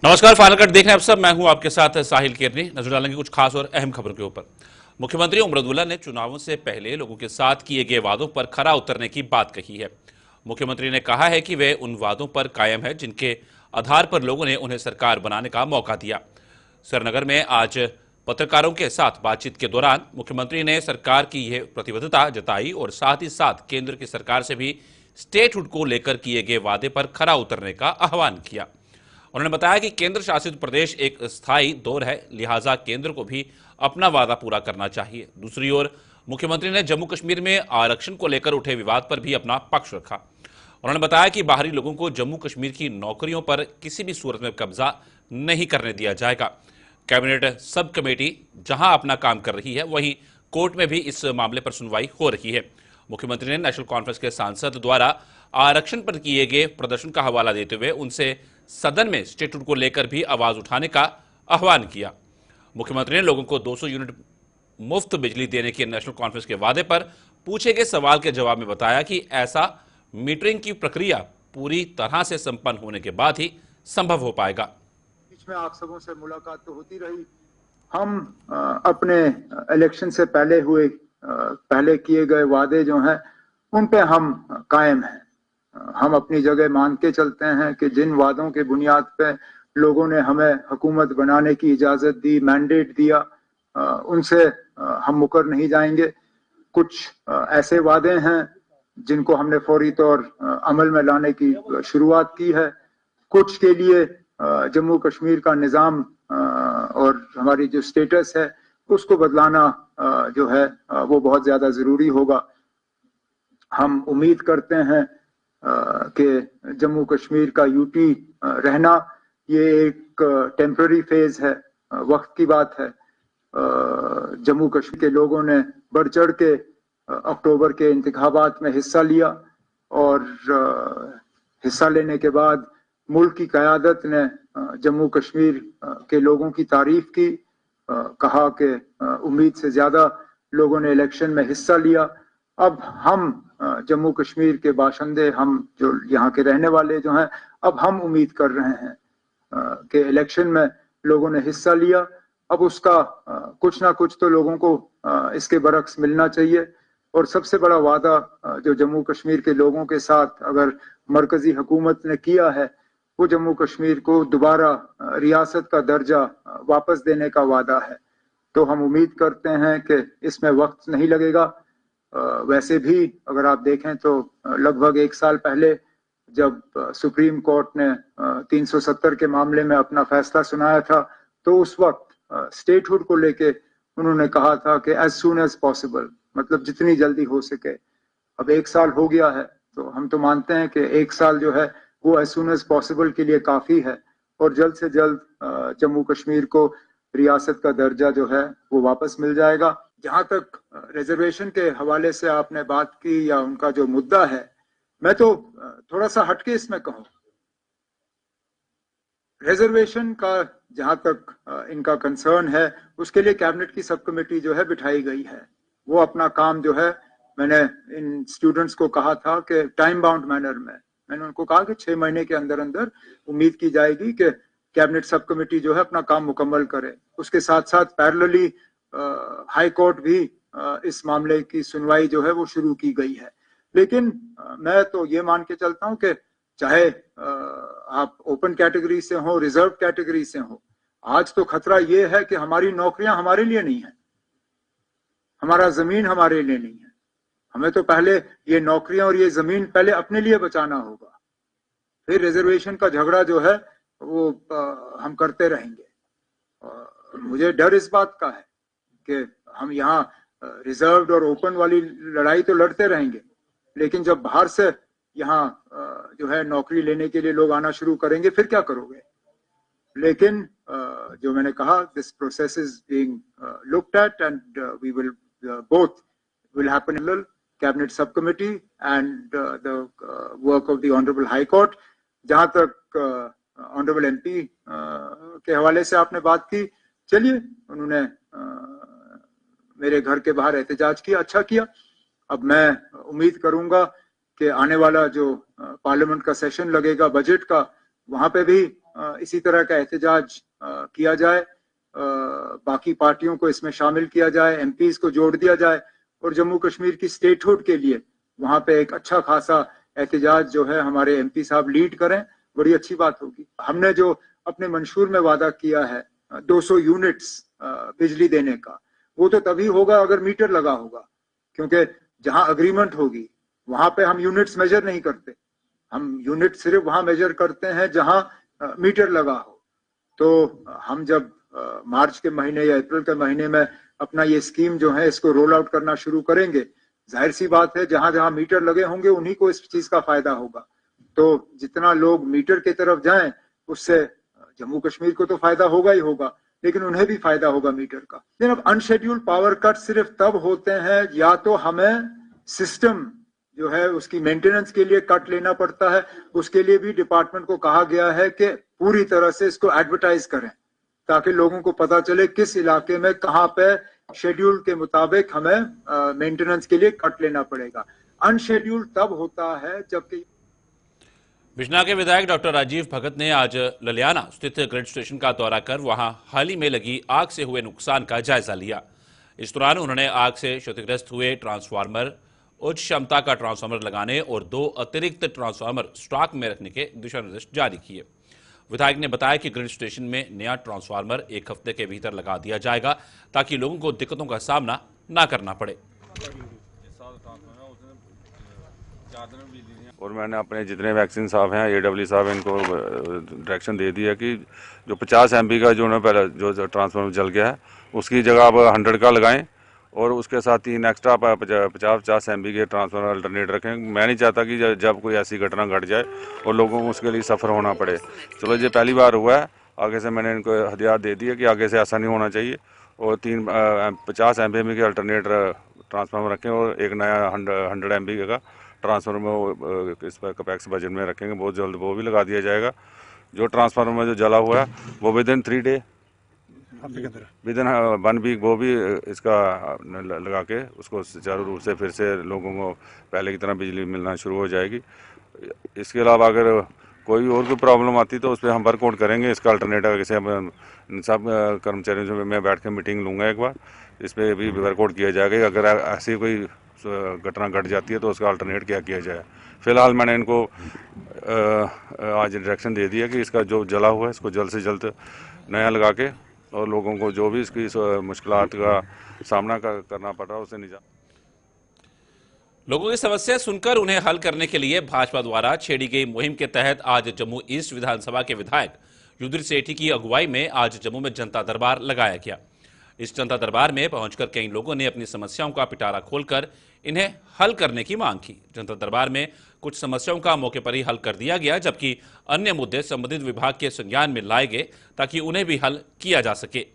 नमस्कार, final cut देख रहे हैं आप सब। मैं हूं आपके साथ साहिल केरनी। नजर डालेंगे कुछ खास और अहम खबरों के ऊपर। मुख्यमंत्री ओम बिरला ने चुनावों से पहले लोगों के साथ किए गए वादों पर खरा उतरने की बात कही है। मुख्यमंत्री ने कहा है कि वे उन वादों पर कायम है जिनके आधार पर लोगों ने उन्हें सरकार बनाने का मौका दिया। श्रीनगर में आज पत्रकारों के साथ बातचीत के दौरान मुख्यमंत्री ने सरकार की यह प्रतिबद्धता जताई और साथ ही साथ केंद्र की सरकार से भी स्टेटहुड को लेकर किए गए वादे पर खरा उतरने का आह्वान किया। उन्होंने बताया कि केंद्र शासित प्रदेश एक स्थायी दौर है, लिहाजा केंद्र को भी अपना वादा पूरा करना चाहिए। दूसरी ओर मुख्यमंत्री ने जम्मू कश्मीर में आरक्षण को लेकर उठे विवाद पर भी अपना पक्ष रखा। उन्होंने बताया कि बाहरी लोगों को जम्मू कश्मीर की नौकरियों पर किसी भी सूरत में कब्जा नहीं करने दिया जाएगा। कैबिनेट सब कमेटी जहां अपना काम कर रही है, वहीं कोर्ट में भी इस मामले पर सुनवाई हो रही है। मुख्यमंत्री ने नेशनल कॉन्फ्रेंस के सांसद द्वारा आरक्षण पर किए गए प्रदर्शन का हवाला देते हुए उनसे सदन में स्टेटहुड को लेकर भी आवाज उठाने का आह्वान किया। मुख्यमंत्री ने लोगों को 200 यूनिट मुफ्त बिजली देने के नेशनल कॉन्फ्रेंस के वादे पर पूछे गए सवाल के जवाब में बताया कि ऐसा मीटरिंग की प्रक्रिया पूरी तरह से संपन्न होने के बाद ही संभव हो पाएगा। बीच में आप सबों से मुलाकात तो होती रही। हम अपने इलेक्शन से पहले किए गए वादे जो हैं उन पे हम कायम हैं। हम अपनी जगह मान के चलते हैं कि जिन वादों के बुनियाद पे लोगों ने हमें हुकूमत बनाने की इजाजत दी, मैंडेट दिया, उनसे हम मुकर नहीं जाएंगे। कुछ ऐसे वादे हैं जिनको हमने फौरी तौर अमल में लाने की शुरुआत की है। कुछ के लिए जम्मू कश्मीर का निज़ाम और हमारी जो स्टेटस है उसको बदलाना जो है वो बहुत ज्यादा जरूरी होगा। हम उम्मीद करते हैं कि जम्मू कश्मीर का यूटी रहना ये एक टेम्पररी फेज है, वक्त की बात है। जम्मू कश्मीर के लोगों ने बढ़ चढ़ के अक्टूबर के इंतखाबात में हिस्सा लिया और हिस्सा लेने के बाद मुल्क की क़यादत ने जम्मू कश्मीर के लोगों की तारीफ की, कहा कि उम्मीद से ज्यादा लोगों ने इलेक्शन में हिस्सा लिया। अब हम जम्मू कश्मीर के बाशिंदे, हम जो यहाँ के रहने वाले जो हैं, अब हम उम्मीद कर रहे हैं कि इलेक्शन में लोगों ने हिस्सा लिया, अब उसका कुछ ना कुछ तो लोगों को इसके बरक्स मिलना चाहिए। और सबसे बड़ा वादा जो जम्मू कश्मीर के लोगों के साथ अगर मरकजी हुकूमत ने किया है वो जम्मू कश्मीर को दोबारा रियासत का दर्जा वापस देने का वादा है। तो हम उम्मीद करते हैं कि इसमें वक्त नहीं लगेगा। वैसे भी अगर आप देखें तो लगभग 1 साल पहले जब सुप्रीम कोर्ट ने 370 के मामले में अपना फैसला सुनाया था तो उस वक्त स्टेटहुड को लेके उन्होंने कहा था कि एज सून एज पॉसिबल, मतलब जितनी जल्दी हो सके। अब 1 साल हो गया है तो हम तो मानते हैं कि 1 साल जो है वो एज सून एज पॉसिबल के लिए काफी है और जल्द से जल्द जम्मू कश्मीर को रियासत का दर्जा जो है वो वापस मिल जाएगा। जहां तक रिजर्वेशन के हवाले से आपने बात की या उनका जो मुद्दा है, मैं तो थोड़ा सा हटके इसमें कहूं। रिजर्वेशन का जहां तक इनका कंसर्न है उसके लिए कैबिनेट की सब कमेटी जो है बिठाई गई है। वो अपना काम जो है, मैंने इन स्टूडेंट्स को कहा था कि टाइम बाउंड मैनर में, मैंने उनको कहा कि 6 महीने के अंदर अंदर उम्मीद की जाएगी कि कैबिनेट सब कमेटी जो है अपना काम मुकम्मल करे। उसके साथ साथ पैरेलली हाई कोर्ट भी इस मामले की सुनवाई जो है वो शुरू की गई है। लेकिन मैं तो ये मान के चलता हूं कि चाहे आप ओपन कैटेगरी से हो, रिजर्व कैटेगरी से हो, आज तो खतरा ये है कि हमारी नौकरियां हमारे लिए नहीं है, हमारा जमीन हमारे लिए नहीं है। हमें तो पहले ये नौकरियां और ये जमीन पहले अपने लिए बचाना होगा, फिर रिजर्वेशन का झगड़ा जो है वो हम करते रहेंगे। मुझे डर इस बात का है कि हम यहाँ रिजर्व्ड और ओपन वाली लड़ाई तो लड़ते रहेंगे, लेकिन जब बाहर से यहाँ जो है नौकरी लेने के लिए लोग आना शुरू करेंगे फिर क्या करोगे। लेकिन जो मैंने कहा, this process is being looked at and we will both will happen in the cabinet subcommittee and the work of the honorable high court। जहां तक ऑनरेबल एमपी के हवाले से आपने बात की, चलिए उन्होंने मेरे घर के बाहर एहतजाज किया, अच्छा किया। अब मैं उम्मीद करूंगा कि आने वाला जो पार्लियामेंट का सेशन लगेगा बजट का, वहां पे भी इसी तरह का एहतजाज किया जाए, बाकी पार्टियों को इसमें शामिल किया जाए, एमपीज को जोड़ दिया जाए और जम्मू कश्मीर की स्टेटहुड के लिए वहां पे एक अच्छा खासा एहतजाज जो है हमारे एमपी साहब लीड करें, बड़ी अच्छी बात होगी। हमने जो अपने मंशूर में वादा किया है 200 यूनिट्स बिजली देने का, वो तो तभी होगा अगर मीटर लगा होगा, क्योंकि जहां अग्रीमेंट होगी वहां पे हम यूनिट्स मेजर नहीं करते, हम यूनिट सिर्फ वहां मेजर करते हैं जहां मीटर लगा हो। तो हम जब मार्च के महीने या अप्रैल के महीने में अपना ये स्कीम जो है इसको रोल आउट करना शुरू करेंगे, जाहिर सी बात है जहां जहां मीटर लगे होंगे उन्हीं को इस चीज का फायदा होगा। तो जितना लोग मीटर की तरफ जाएं उससे जम्मू कश्मीर को तो फायदा होगा ही होगा, लेकिन उन्हें भी फायदा होगा मीटर का। लेकिन अब अनशेड्यूल्ड पावर कट सिर्फ तब होते हैं या तो हमें सिस्टम जो है उसकी मेंटेनेंस के लिए कट लेना पड़ता है, उसके लिए भी डिपार्टमेंट को कहा गया है कि पूरी तरह से इसको एडवर्टाइज करें ताकि लोगों को पता चले किस इलाके में कहां पे शेड्यूल के मुताबिक हमें मेंटेनेंस के लिए कट लेना पड़ेगा। अनशेड्यूल्ड तब होता है जबकि बिजनौर के विधायक डॉक्टर राजीव भगत ने आज ललियाना स्थित ग्रिड स्टेशन का दौरा कर वहां हाल ही में लगी आग से हुए नुकसान का जायजा लिया। इस दौरान उन्होंने आग से क्षतिग्रस्त हुए ट्रांसफार्मर, उच्च क्षमता का ट्रांसफार्मर लगाने और 2 अतिरिक्त ट्रांसफार्मर स्टॉक में रखने के दिशा निर्देश जारी किए। विधायक ने बताया कि ग्रिड स्टेशन में नया ट्रांसफार्मर 1 हफ्ते के भीतर लगा दिया जाएगा ताकि लोगों को दिक्कतों का सामना न करना पड़े। और मैंने अपने जितने वैक्सीन साहब हैं, AW साहब, इनको डायरेक्शन दे दी है कि जो 50 MB का जो ना पहले जो ट्रांसफार्मर जल गया है उसकी जगह आप 100 का लगाएं और उसके साथ 3 एक्स्ट्रा 50 MB के ट्रांसफार्मर अल्टरनेट रखें। मैं नहीं चाहता कि जब कोई ऐसी घटना घट जाए और लोगों को उसके लिए सफ़र होना पड़े। चलो ये पहली बार हुआ है, आगे से मैंने इनको हदियात दे दी है कि आगे से ऐसा नहीं होना चाहिए और 50 MB के अल्टरनेट ट्रांसफार्मर रखें और एक नया 100 MB का ट्रांसफार्मर इस पर कैपेक्स बजट में रखेंगे। बहुत जल्द वो भी लगा दिया जाएगा। जो ट्रांसफार्मर जो जला हुआ है वो विदिन 3 डे, विदिन 1 वीक वो भी इसका लगा के उसको सुचारू रूप से फिर से लोगों को पहले की तरह बिजली मिलना शुरू हो जाएगी। इसके अलावा अगर कोई और कोई प्रॉब्लम आती तो उस पर हम वर्कआउट करेंगे। इसका अल्टरनेटिव जैसे हम सब कर्मचारियों से मैं बैठ के मीटिंग लूँगा एक बार, इस पर भी वर्कआउट किया जाएगा। अगर ऐसी कोई घटना घट जाती है तो उसका अल्टरनेट क्या किया जाए। फिलहाल मैंने इनको आज डायरेक्शन दे दिया कि इसका जो जला हुआ है इसको जल्द से जल्द नया लगा के और लोगों को जो भी इसकी मुश्किलात का सामना करना पड़ रहा है उससे निजात। लोगों की समस्या सुनकर उन्हें हल करने के लिए भाजपा द्वारा छेड़ी गई मुहिम के तहत आज जम्मू ईस्ट विधानसभा के विधायक युधिर सेठी की अगुवाई में आज जम्मू में जनता दरबार लगाया गया। इस जनता दरबार में पहुंचकर कई लोगों ने अपनी समस्याओं का पिटारा खोलकर इन्हें हल करने की मांग की। जनता दरबार में कुछ समस्याओं का मौके पर ही हल कर दिया गया, जबकि अन्य मुद्दे संबंधित विभाग के संज्ञान में लाए गए ताकि उन्हें भी हल किया जा सके।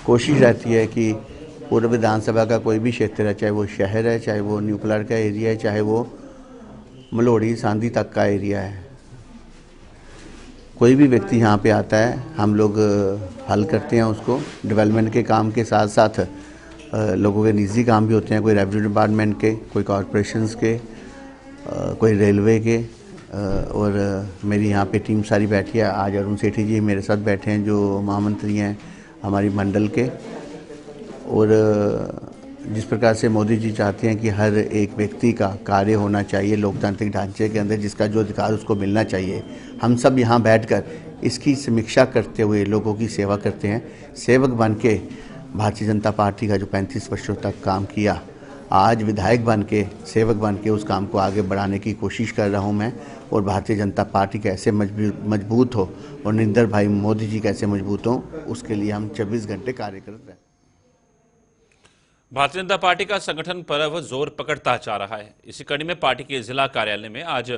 कोशिश रहती है कि पूर्व विधानसभा का कोई भी क्षेत्र है, चाहे वो शहर है, चाहे वो न्यू कलाड़ का एरिया है, चाहे वो मलोड़ी सांदी तक का एरिया है, कोई भी व्यक्ति यहाँ पे आता है हम लोग हल करते हैं उसको। डेवलपमेंट के काम के साथ साथ लोगों के निजी काम भी होते हैं, कोई रेवेन्यू डिपार्टमेंट के, कोई कॉरपोरेशंस के, कोई रेलवे के। और मेरी यहाँ पे टीम सारी बैठी है। आज अरुण सेठी जी मेरे साथ बैठे हैं जो महामंत्री हैं हमारी मंडल के। और जिस प्रकार से मोदी जी चाहते हैं कि हर एक व्यक्ति का कार्य होना चाहिए लोकतांत्रिक ढांचे के अंदर, जिसका जो अधिकार उसको मिलना चाहिए, हम सब यहाँ बैठकर इसकी समीक्षा करते हुए लोगों की सेवा करते हैं। सेवक बन के भारतीय जनता पार्टी का जो 35 वर्षों तक काम किया, आज विधायक बन के, सेवक बन के उस काम को आगे बढ़ाने की कोशिश कर रहा हूँ मैं। और भारतीय जनता पार्टी कैसे मजबूत हो और नरेंद्र भाई मोदी जी कैसे मजबूत हो, उसके लिए हम 24 घंटे कार्य कर रहे हैं। भारतीय जनता पार्टी का संगठन पर्व जोर पकड़ता जा रहा है। इसी कड़ी में पार्टी के जिला कार्यालय में आज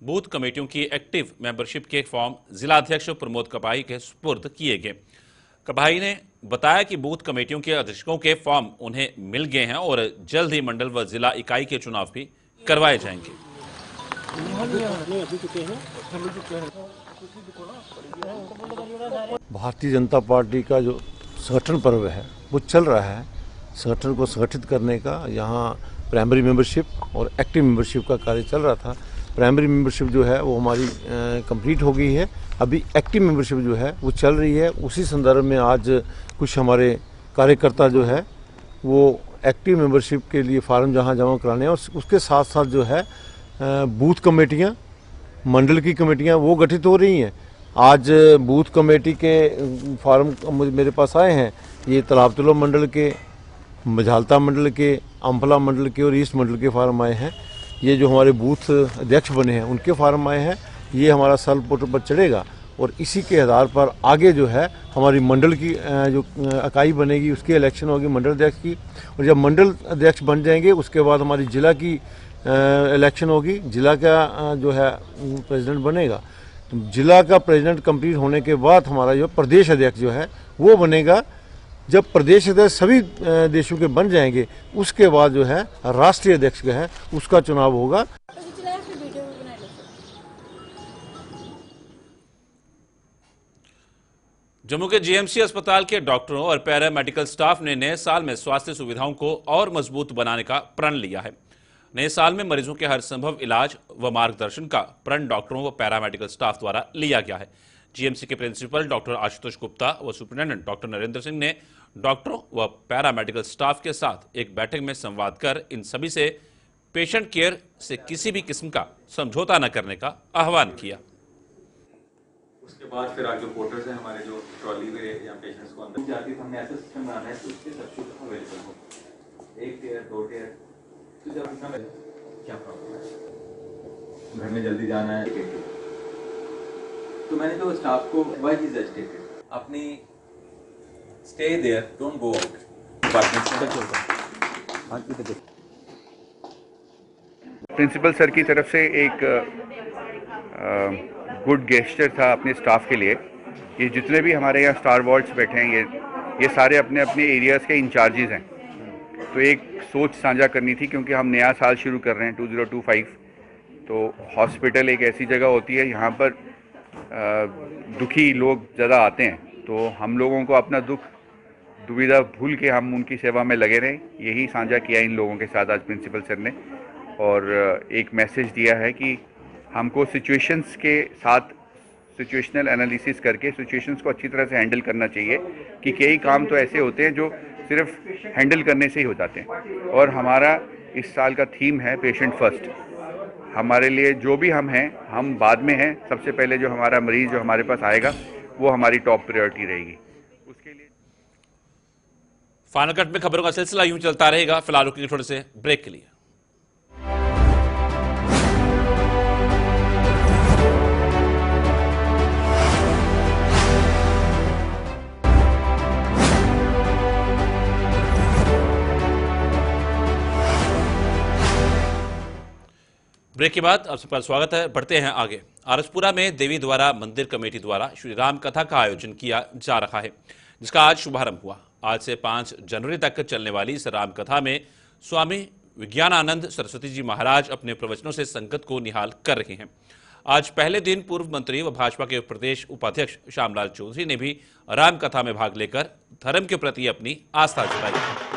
बूथ कमेटियों की एक्टिव मेंबरशिप के फॉर्म जिला अध्यक्ष प्रमोद कबाई के सुपुर्द किए गए। कबाई ने बताया कि बूथ कमेटियों के अध्यक्षों के फॉर्म उन्हें मिल गए हैं और जल्द ही मंडल व जिला इकाई के चुनाव भी करवाए जाएंगे। भारतीय जनता पार्टी का जो संगठन पर्व है वो चल रहा है। संगठन को संगठित करने का यहाँ प्राइमरी मेंबरशिप और एक्टिव मेंबरशिप का कार्य चल रहा था। प्राइमरी मेंबरशिप जो है वो हमारी कंप्लीट हो गई है। अभी एक्टिव मेंबरशिप जो है वो चल रही है। उसी संदर्भ में आज कुछ हमारे कार्यकर्ता जो है वो एक्टिव मेंबरशिप के लिए फार्म जहां जमा कराने हैं और उसके साथ साथ जो है बूथ कमेटियां, मंडल की कमेटियां वो गठित हो रही हैं। आज बूथ कमेटी के फार्म मेरे पास आए हैं। ये तालाब तलो मंडल के, मझालता मंडल के, अम्फला मंडल के और ईस्ट मंडल के फार्म आए हैं। ये जो हमारे बूथ अध्यक्ष बने हैं उनके फार्म आए हैं। ये हमारा सेल पोर्टल पर चढ़ेगा और इसी के आधार पर आगे जो है हमारी मंडल की जो इकाई बनेगी उसकी इलेक्शन होगी मंडल अध्यक्ष की, और जब मंडल अध्यक्ष बन जाएंगे उसके बाद हमारी जिला की इलेक्शन होगी। जिला का जो है प्रेसिडेंट बनेगा। तो जिला का प्रेसिडेंट कंप्लीट होने के बाद हमारा जो प्रदेश अध्यक्ष जो है वो बनेगा। जब प्रदेश अध्यक्ष सभी देशों के बन जाएंगे उसके बाद जो है राष्ट्रीय अध्यक्ष जो है उसका चुनाव होगा। जम्मू के जीएमसी अस्पताल के डॉक्टरों और पैरामेडिकल स्टाफ ने नए साल में स्वास्थ्य सुविधाओं को और मजबूत बनाने का प्रण लिया है। नए साल में मरीजों के हर संभव इलाज व मार्गदर्शन का प्रण डॉक्टरों व पैरामेडिकल स्टाफ द्वारा लिया गया है। जीएमसी के प्रिंसिपल डॉक्टर आशुतोष गुप्ता व सुपरिटेंडेंट डॉक्टर नरेंद्र सिंह ने डॉक्टरों व पैरामेडिकल स्टाफ के साथ एक बैठक में संवाद कर इन सभी से पेशेंट केयर से किसी भी किस्म का समझौता न करने का आह्वान किया। उसके बाद फिर आगे पोर्टर्स हैं हमारे जो ट्रॉली में या पेशेंट्स को अंदर जाती है, हमने ऐसा सिस्टम बनाना है कि उसके सब कुछ अवेलेबल हो। 1 टियर 2 टियर तो जब इसमें क्या प्रॉब्लम है, घर में जल्दी जाना है, तो मैंने तो स्टाफ को व्हाई इज एजिटेटेड, अपनी stay there, don't go out. Principal sir की तरफ से एक गुड गेस्चर था अपने स्टाफ के लिए। ये जितने भी हमारे यहाँ स्टार वार्ड्स बैठे हैं ये सारे अपने अपने एरियाज़ के इंचार्जेस हैं। तो एक सोच साझा करनी थी क्योंकि हम नया साल शुरू कर रहे हैं 2025। तो हॉस्पिटल एक ऐसी जगह होती है यहाँ पर दुखी लोग ज़्यादा आते हैं, तो हम लोगों को अपना दुख दुविधा भूल के हम उनकी सेवा में लगे रहें। यही साझा किया इन लोगों के साथ आज प्रिंसिपल सर ने, और एक मैसेज दिया है कि हमको सिचुएशंस के साथ सिचुएशनल एनालिसिस करके सिचुएशंस को अच्छी तरह से हैंडल करना चाहिए कि कई काम तो ऐसे होते हैं जो सिर्फ हैंडल करने से ही हो जाते हैं। और हमारा इस साल का थीम है पेशेंट फर्स्ट। हमारे लिए जो भी हम हैं, हम बाद में हैं, सबसे पहले जो हमारा मरीज जो हमारे पास आएगा वो हमारी टॉप प्रायोरिटी रहेगी। उसके लिए फाइनल कट में खबरों का सिलसिला यूं चलता रहेगा। फिलहाल रुकेंगे थोड़े से ब्रेक के लिए। ब्रेक के बाद आप सबका स्वागत है। बढ़ते हैं आगे। आरसपुरा में देवी द्वारा मंदिर कमेटी द्वारा श्री राम कथा का आयोजन किया जा रहा है, जिसका आज शुभारंभ हुआ। आज से 5 जनवरी तक चलने वाली इस राम कथा में स्वामी विज्ञानानंद सरस्वती जी महाराज अपने प्रवचनों से संगत को निहाल कर रहे हैं। आज पहले दिन पूर्व मंत्री व भाजपा के प्रदेश उपाध्यक्ष श्यामलाल चौधरी ने भी राम कथा में भाग लेकर धर्म के प्रति अपनी आस्था जताई।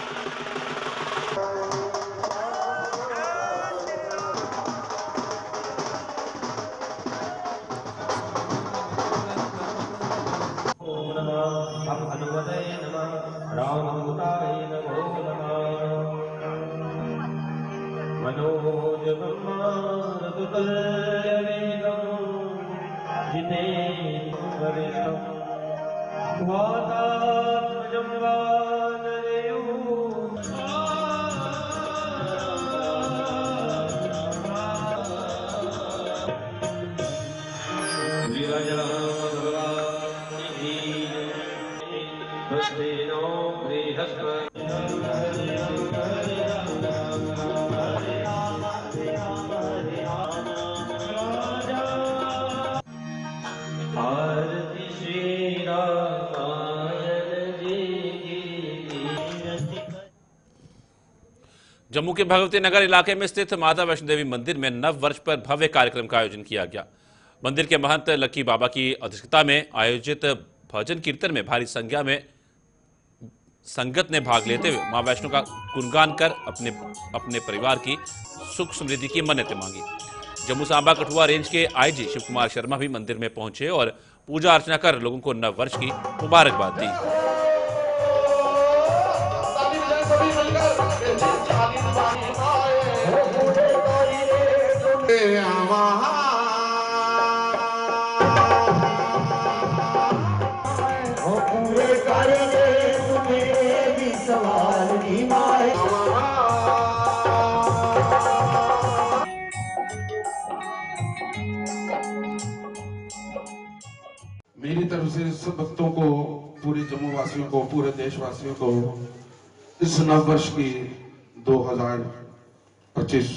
जम्मू के भगवती नगर इलाके में स्थित माता वैष्णो देवी मंदिर में नव वर्ष पर भव्य कार्यक्रम का आयोजन किया गया। मंदिर के महंत लक्की बाबा की अध्यक्षता में आयोजित भजन कीर्तन में भारी संख्या में संगत ने भाग लेते हुए मां वैष्णो का गुणगान कर अपने परिवार की सुख समृद्धि की मन्नतें मांगी। जम्मू सांबा कठुआ रेंज के आईजी शिव कुमार शर्मा भी मंदिर में पहुंचे और पूजा अर्चना कर लोगों को नव वर्ष की मुबारकबाद दी। मेरी तरफ से सब भक्तों को, पूरे जम्मू वासियों को, पूरे देशवासियों को इस नव वर्ष की 2025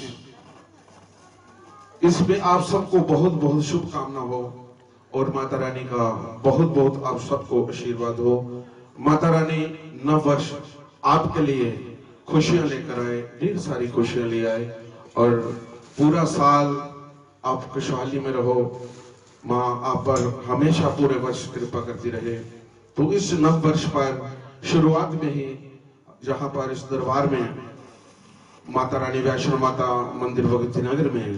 इसमें आप सबको बहुत बहुत शुभकामना हो और माता रानी का बहुत बहुत आप सबको आशीर्वाद हो। माता रानी नव वर्ष आपके लिए खुशियां लेकर आए, ढेर सारी खुशियां ले आए और पूरा साल आप खुशहाली में रहो। माँ आप पर हमेशा पूरे वर्ष कृपा करती रहे। तो इस नव वर्ष पर शुरुआत में ही जहां पर इस दरबार में माता रानी वैष्णो माता मंदिर भगवती नगर में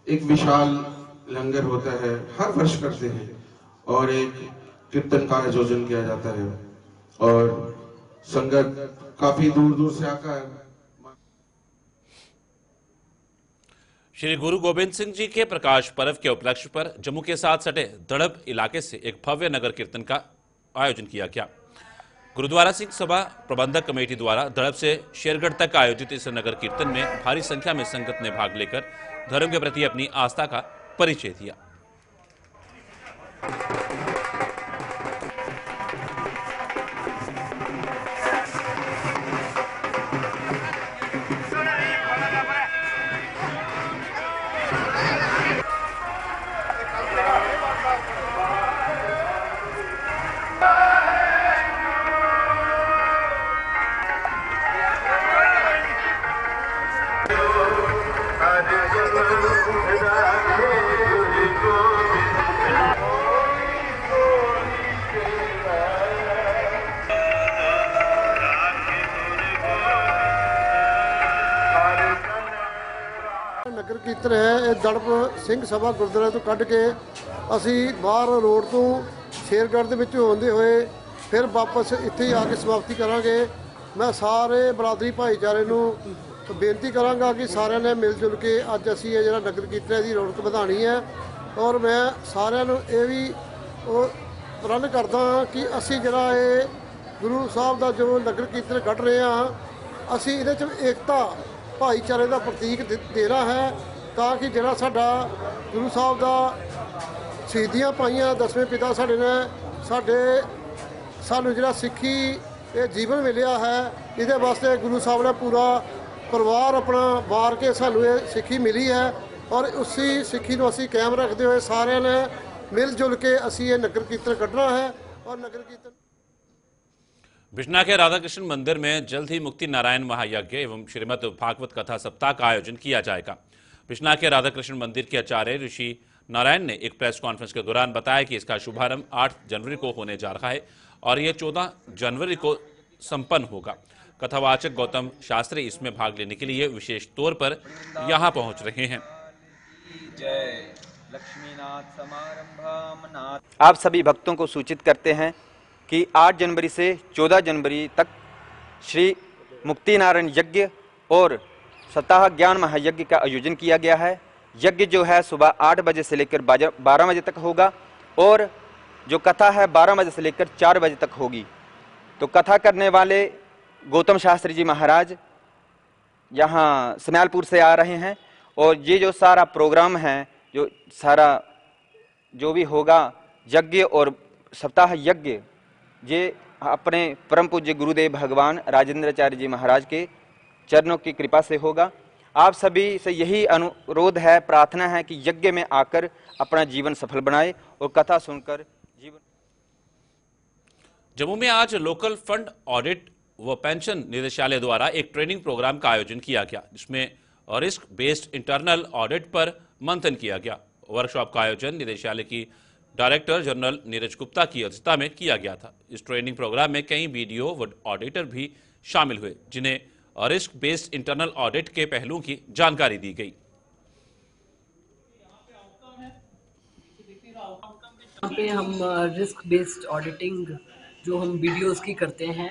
एक विशाल लंगर होता है, हर वर्ष करते हैं और एक कीर्तन का आयोजन किया जाता है और संगत काफी दूर दूर से आकर श्री गुरु गोबिंद सिंह जी के प्रकाश पर्व के उपलक्ष्य पर जम्मू के साथ सटे दड़ब इलाके से एक भव्य नगर कीर्तन का आयोजन किया गया। गुरुद्वारा सिंह सभा प्रबंधक कमेटी द्वारा दड़ब से शेरगढ़ तक आयोजित इस नगर कीर्तन में भारी संख्या में संगत ने भाग लेकर धर्म के प्रति अपनी आस्था का परिचय दिया। नगर कीर्तन है ये दड़ब सिंह सभा गुरुद्वारे तो कढ़ के असी बाहर रोड तो शेरगढ़ ਦੇ ਵਿੱਚ ਹੁੰਦੇ ਹੋਏ फिर वापस ਇੱਥੇ ही आके समाप्ति करांगे। मैं सारे बरादरी भाईचारे ਨੂੰ बेनती करांगा कि सारे ने मिल जुल के ਅੱਜ ਅਸੀਂ ਇਹ ਜਿਹੜਾ नगर कीर्तन ਦੀ ਰੌਣਕ ਵਧਾਣੀ ਹੈ और मैं ਸਾਰਿਆਂ ਨੂੰ ਇਹ ਵੀ ਪ੍ਰਣ ਕਰਦਾ कि ਅਸੀਂ ਜਿਹੜਾ ਇਹ ਗੁਰੂ ਸਾਹਿਬ ਦਾ ਜੋ ਨਗਰ ਕੀਰਤਨ ਕੱਢ ਰਹੇ ਹਾਂ ਅਸੀਂ ਇਹਦੇ 'ਚ ਏਕਤਾ भाईचारे का प्रतीक देना है ताकि जिहड़ा साडा गुरु साहब का शहीदियाँ पाइयां दसवें पिता साडे ने सानू जिहड़ा सिक्खी ये जीवन मिलिया है इहदे वास्ते गुरु साहब ने पूरा परिवार अपना वार के सानू ये सिक्खी मिली है और उसी सिक्खी नूं असीं कायम रखते हुए सारे ने मिल जुल के असीं ये नगर कीर्तन कढ़ना है और नगर कीर्तन बिश्ना के राधा कृष्ण मंदिर में जल्द ही मुक्ति नारायण महायज्ञ एवं श्रीमद् भागवत कथा सप्ताह का आयोजन किया जाएगा। बिश्ना के राधा कृष्ण मंदिर के आचार्य ऋषि नारायण ने एक प्रेस कॉन्फ्रेंस के दौरान बताया कि इसका शुभारंभ 8 जनवरी को होने जा रहा है और ये 14 जनवरी को संपन्न होगा। कथावाचक गौतम शास्त्री इसमें भाग लेने के लिए विशेष तौर पर यहाँ पहुँच रहे हैं। आप सभी भक्तों को सूचित करते हैं कि 8 जनवरी से 14 जनवरी तक श्री मुक्ति नारायण यज्ञ और सप्ताह ज्ञान महायज्ञ का आयोजन किया गया है। यज्ञ जो है सुबह 8 बजे से लेकर 12 बजे तक होगा और जो कथा है 12 बजे से लेकर 4 बजे तक होगी। तो कथा करने वाले गौतम शास्त्री जी महाराज यहाँ स्मैलपुर से आ रहे हैं और ये जो सारा प्रोग्राम है जो सारा जो भी होगा यज्ञ और सप्ताह यज्ञ ये अपने परम पूज्य गुरुदेव भगवान राजेंद्राचार्य जी महाराज के चरणों की कृपा से होगा। आप सभी से यही अनुरोध है, प्रार्थना है कि यज्ञ में आकर अपना जीवन सफल बनाए और कथा सुनकर जीवन। जम्मू में आज लोकल फंड ऑडिट व पेंशन निदेशालय द्वारा एक ट्रेनिंग प्रोग्राम का आयोजन किया गया जिसमें रिस्क बेस्ड इंटरनल ऑडिट पर मंथन किया गया। वर्कशॉप का आयोजन निदेशालय की डायरेक्टर जनरल नीरज गुप्ता की अध्यक्षता में किया गया था। इस ट्रेनिंग प्रोग्राम में कई वीडियो व ऑडिटर भी शामिल हुए, जिन्हें रिस्क बेस्ड इंटरनल ऑडिट के पहलुओं की जानकारी दी गई। यहाँ पे हम रिस्क बेस्ड ऑडिटिंग जो हम वीडियोस की करते हैं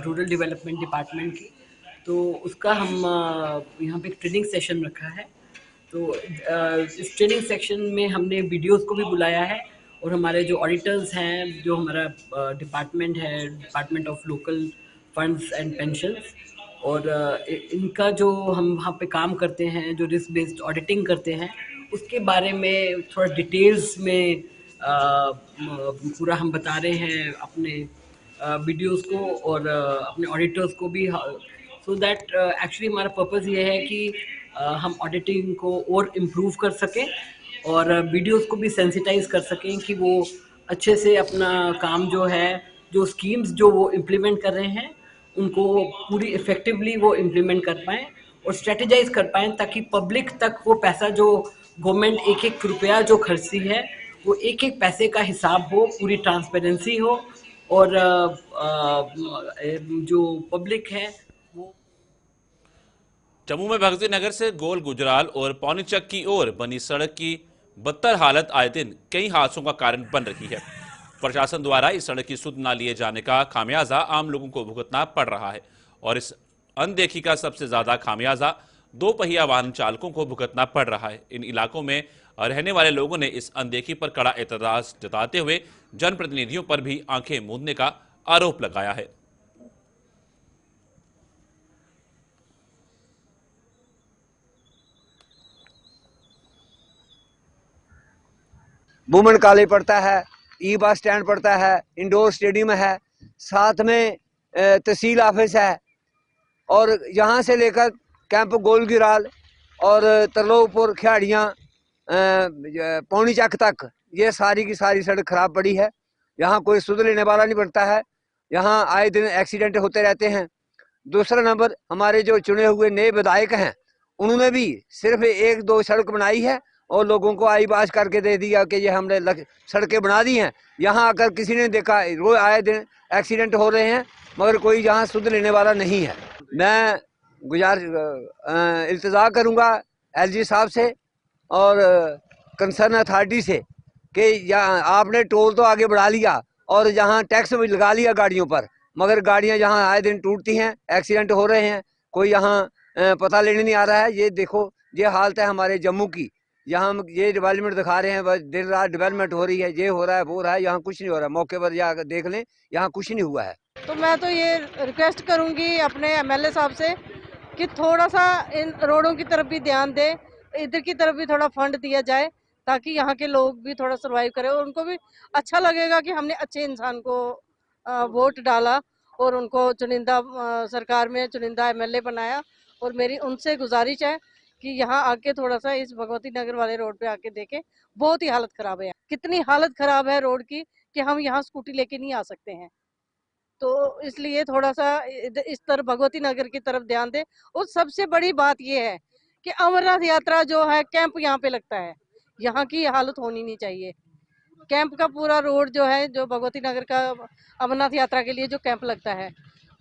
रूरल डेवलपमेंट डिपार्टमेंट की, तो उसका हम यहाँ पे एक ट्रेनिंग सेशन रखा है। तो इस ट्रेनिंग सेक्शन में हमने वीडियोस को भी बुलाया है और हमारे जो ऑडिटर्स हैं, जो हमारा डिपार्टमेंट है, department of local funds and pensions, और इनका जो हम वहाँ पे काम करते हैं, जो रिस्क बेस्ड ऑडिटिंग करते हैं, उसके बारे में थोड़ा डिटेल्स में पूरा हम बता रहे हैं अपने वीडियोस को और अपने ऑडिटर्स को भी, सो दैट एक्चुअली हमारा पर्पस ये है कि हम ऑडिटिंग को और इम्प्रूव कर सकें और वीडियोस को भी सेंसिटाइज कर सकें कि वो अच्छे से अपना काम जो है, जो स्कीम्स जो वो इम्प्लीमेंट कर रहे हैं, उनको पूरी इफ़ेक्टिवली वो इम्प्लीमेंट कर पाएँ और स्ट्रेटेजाइज कर पाएँ, ताकि पब्लिक तक वो पैसा जो गवर्नमेंट एक एक रुपया जो खर्चती है, वो एक एक पैसे का हिसाब हो, पूरी ट्रांसपेरेंसी हो और जो पब्लिक है वो। जम्मू में भगत नगर से गोल गुजराल और पौनीचक की ओर बनी सड़क की बदतर हालत आए दिन कई हादसों का कारण बन रही है। प्रशासन द्वारा इस सड़क की सुध न लिए जाने का खामियाजा आम लोगों को भुगतना पड़ रहा है और इस अनदेखी का सबसे ज्यादा खामियाजा दो पहिया वाहन चालकों को भुगतना पड़ रहा है। इन इलाकों में रहने वाले लोगों ने इस अनदेखी पर कड़ा एतराज जताते हुए जनप्रतिनिधियों पर भी आंखें मूंदने का आरोप लगाया है। वुमेन कॉलेज पड़ता है, ई बस स्टैंड पड़ता है, इंडोर स्टेडियम है, साथ में तहसील ऑफिस है और यहाँ से लेकर कैंप गोलगिराल और तरलोकपुर, खियाड़ियाँ, पौनी चक तक ये सारी की सारी सड़क खराब पड़ी है। यहाँ कोई सुध लेने वाला नहीं बनता है। यहाँ आए दिन एक्सीडेंट होते रहते हैं। दूसरा नंबर, हमारे जो चुने हुए नए विधायक हैं, उन्होंने भी सिर्फ एक दो सड़क बनाई है और लोगों को आई बात करके दे दिया कि ये हमने सड़कें बना दी हैं। यहाँ आकर किसी ने देखा, रोज आए दिन एक्सीडेंट हो रहे हैं, मगर कोई यहाँ सुध लेने वाला नहीं है। मैं इल्तिजा करूँगा एलजी साहब से और कंसर्न अथॉरिटी से कि यहाँ आपने टोल तो आगे बढ़ा लिया और यहाँ टैक्स भी लगा लिया गाड़ियों पर, मगर गाड़ियाँ यहाँ आए दिन टूटती हैं, एक्सीडेंट हो रहे हैं, कोई यहाँ पता लेने नहीं आ रहा है। ये देखो, ये हालत है हमारे जम्मू की। यहाँ ये डेवलपमेंट दिखा रहे हैं, बस दिन रात डेवलपमेंट हो रही है, ये हो रहा है, वो हो रहा है, यहाँ कुछ नहीं हो रहा है। मौके पर जाकर देख लें, यहाँ कुछ नहीं हुआ है। तो मैं तो ये रिक्वेस्ट करूँगी अपने एमएलए साहब से कि थोड़ा सा इन रोडों की तरफ भी ध्यान दें, इधर की तरफ भी थोड़ा फंड दिया जाए, ताकि यहाँ के लोग भी थोड़ा सर्वाइव करें और उनको भी अच्छा लगेगा कि हमने अच्छे इंसान को वोट डाला और उनको चुनिंदा सरकार में चुनिंदा एमएलए बनाया। और मेरी उनसे गुजारिश है कि यहाँ आके थोड़ा सा इस भगवती नगर वाले रोड पे आके देखें, बहुत ही हालत खराब है। कितनी हालत खराब है रोड की कि हम यहाँ स्कूटी लेके नहीं आ सकते हैं। तो इसलिए थोड़ा सा इस तरफ भगवती नगर की तरफ ध्यान दें। और सबसे बड़ी बात यह है कि अमरनाथ यात्रा जो है कैंप यहाँ पे लगता है, यहाँ की हालत होनी नहीं चाहिए। कैंप का पूरा रोड जो है, जो भगवती नगर का अमरनाथ यात्रा के लिए जो कैंप लगता है,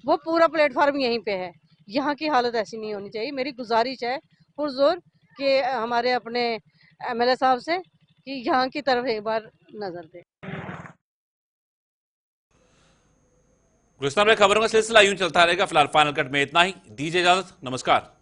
वो पूरा प्लेटफॉर्म यहीं पे है। यहाँ की हालत ऐसी नहीं होनी चाहिए। मेरी गुजारिश है पुरजोर कि हमारे अपने एमएलए साहब से कि यहाँ की तरफ एक बार नजर दें। गुलिस्तान में खबरों का सिलसिला यूं चलता रहेगा। फिलहाल फाइनल कट में इतना ही। दीजिए इजाजत, नमस्कार।